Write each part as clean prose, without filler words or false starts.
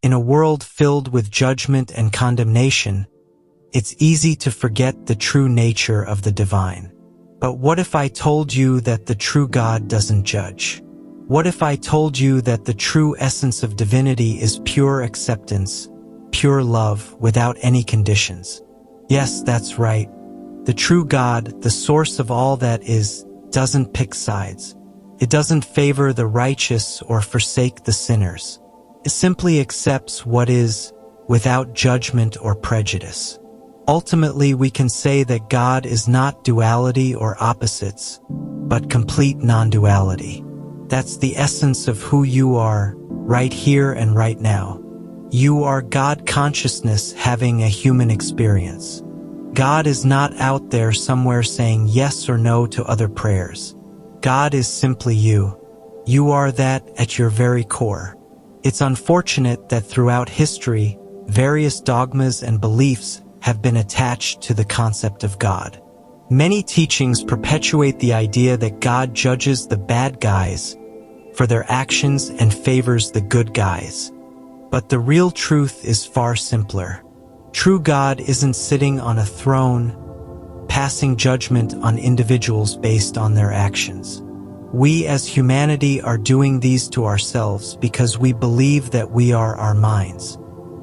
In a world filled with judgment and condemnation, it's easy to forget the true nature of the divine. But what if I told you that the true God doesn't judge? What if I told you that the true essence of divinity is pure acceptance, pure love, without any conditions? Yes, that's right. The true God, the source of all that is, doesn't pick sides. It doesn't favor the righteous or forsake the sinners. It simply accepts what is, without judgment or prejudice. Ultimately, we can say that God is not duality or opposites, but complete non-duality. That's the essence of who you are, right here and right now. You are God consciousness having a human experience. God is not out there somewhere saying yes or no to other prayers. God is simply you. You are that at your very core. It's unfortunate that throughout history, various dogmas and beliefs have been attached to the concept of God. Many teachings perpetuate the idea that God judges the bad guys for their actions and favors the good guys. But the real truth is far simpler. True God isn't sitting on a throne, passing judgment on individuals based on their actions. We as humanity are doing these to ourselves because we believe that we are our minds.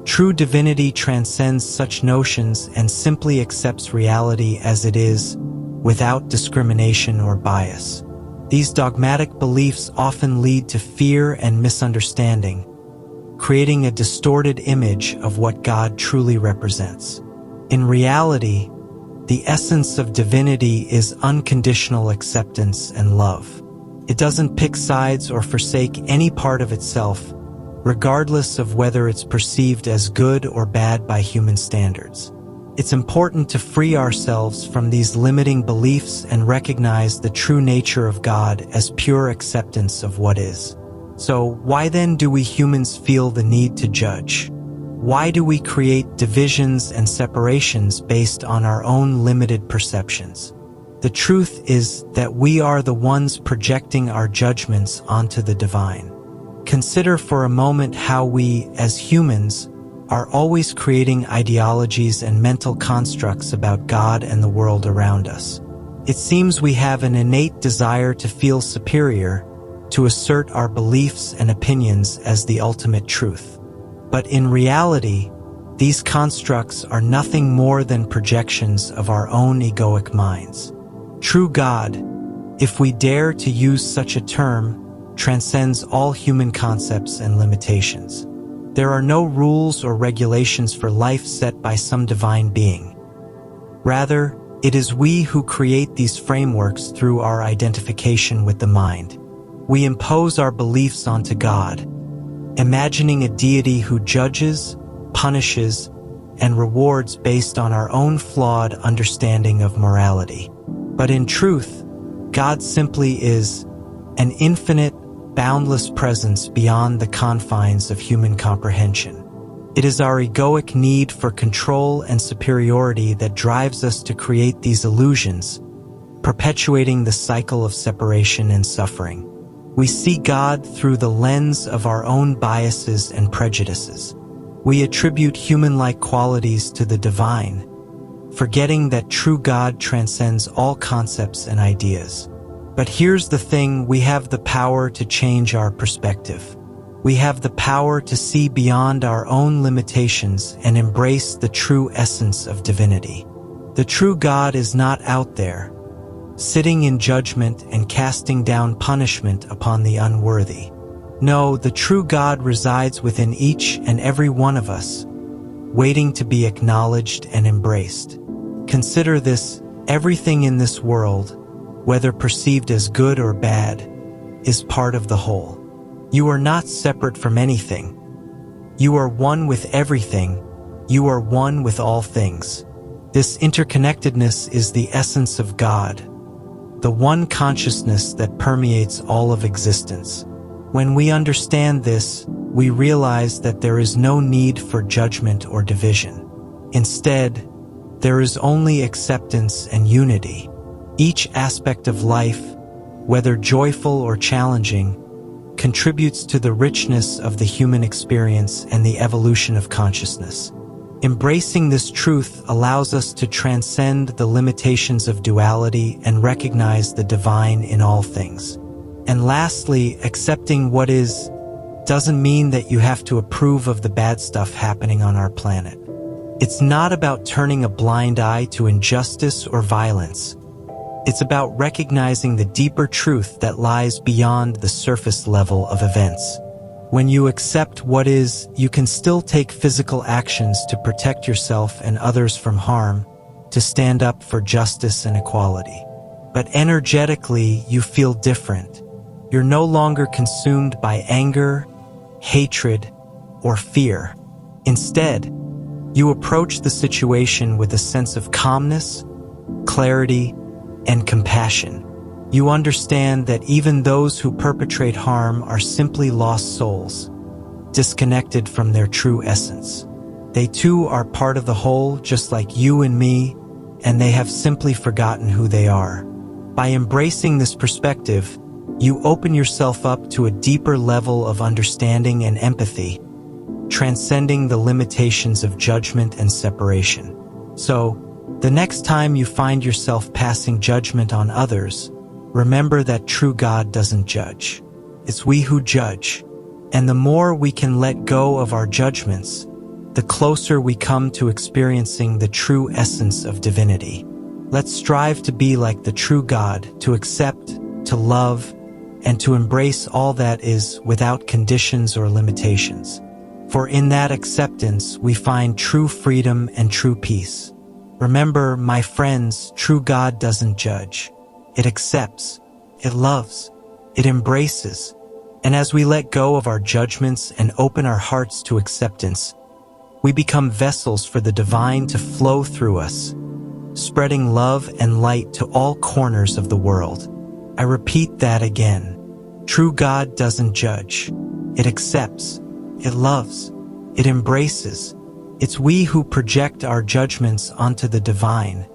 True divinity transcends such notions and simply accepts reality as it is, without discrimination or bias. These dogmatic beliefs often lead to fear and misunderstanding, creating a distorted image of what God truly represents. In reality, the essence of divinity is unconditional acceptance and love. It doesn't pick sides or forsake any part of itself, regardless of whether it's perceived as good or bad by human standards. It's important to free ourselves from these limiting beliefs and recognize the true nature of God as pure acceptance of what is. So, why then do we humans feel the need to judge? Why do we create divisions and separations based on our own limited perceptions? The truth is that we are the ones projecting our judgments onto the divine. Consider for a moment how we, as humans, are always creating ideologies and mental constructs about God and the world around us. It seems we have an innate desire to feel superior, to assert our beliefs and opinions as the ultimate truth. But in reality, these constructs are nothing more than projections of our own egoic minds. True God, if we dare to use such a term, transcends all human concepts and limitations. There are no rules or regulations for life set by some divine being. Rather, it is we who create these frameworks through our identification with the mind. We impose our beliefs onto God, imagining a deity who judges, punishes, and rewards based on our own flawed understanding of morality. But in truth, God simply is an infinite, boundless presence beyond the confines of human comprehension. It is our egoic need for control and superiority that drives us to create these illusions, perpetuating the cycle of separation and suffering. We see God through the lens of our own biases and prejudices. We attribute human-like qualities to the divine, forgetting that true God transcends all concepts and ideas. But here's the thing, we have the power to change our perspective. We have the power to see beyond our own limitations and embrace the true essence of divinity. The true God is not out there, sitting in judgment and casting down punishment upon the unworthy. No, the true God resides within each and every one of us, waiting to be acknowledged and embraced. Consider this: everything in this world, whether perceived as good or bad, is part of the whole. You are not separate from anything. You are one with everything. You are one with all things. This interconnectedness is the essence of God, the one consciousness that permeates all of existence. When we understand this, we realize that there is no need for judgment or division. Instead, there is only acceptance and unity. Each aspect of life, whether joyful or challenging, contributes to the richness of the human experience and the evolution of consciousness. Embracing this truth allows us to transcend the limitations of duality and recognize the divine in all things. And lastly, accepting what is doesn't mean that you have to approve of the bad stuff happening on our planet. It's not about turning a blind eye to injustice or violence. It's about recognizing the deeper truth that lies beyond the surface level of events. When you accept what is, you can still take physical actions to protect yourself and others from harm, to stand up for justice and equality. But energetically, you feel different. You're no longer consumed by anger, hatred, or fear. Instead, you approach the situation with a sense of calmness, clarity, and compassion. You understand that even those who perpetrate harm are simply lost souls, disconnected from their true essence. They too are part of the whole, just like you and me, and they have simply forgotten who they are. By embracing this perspective, you open yourself up to a deeper level of understanding and empathy, transcending the limitations of judgment and separation. So, the next time you find yourself passing judgment on others, remember that true God doesn't judge. It's we who judge. And the more we can let go of our judgments, the closer we come to experiencing the true essence of divinity. Let's strive to be like the true God, to accept, to love, and to embrace all that is without conditions or limitations. For in that acceptance, we find true freedom and true peace. Remember, my friends, true God doesn't judge. It accepts, it loves, it embraces. And as we let go of our judgments and open our hearts to acceptance, we become vessels for the divine to flow through us, spreading love and light to all corners of the world. I repeat that again. True God doesn't judge. It accepts, it loves, it embraces. It's we who project our judgments onto the divine,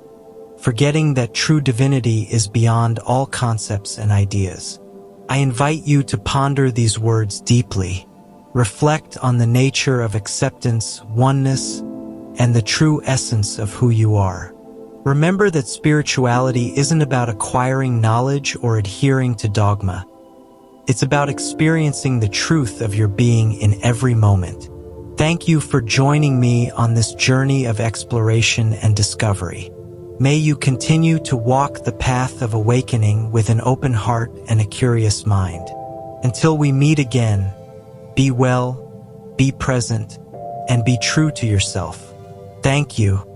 forgetting that true divinity is beyond all concepts and ideas. I invite you to ponder these words deeply. Reflect on the nature of acceptance, oneness, and the true essence of who you are. Remember that spirituality isn't about acquiring knowledge or adhering to dogma. It's about experiencing the truth of your being in every moment. Thank you for joining me on this journey of exploration and discovery. May you continue to walk the path of awakening with an open heart and a curious mind. Until we meet again, be well, be present, and be true to yourself. Thank you.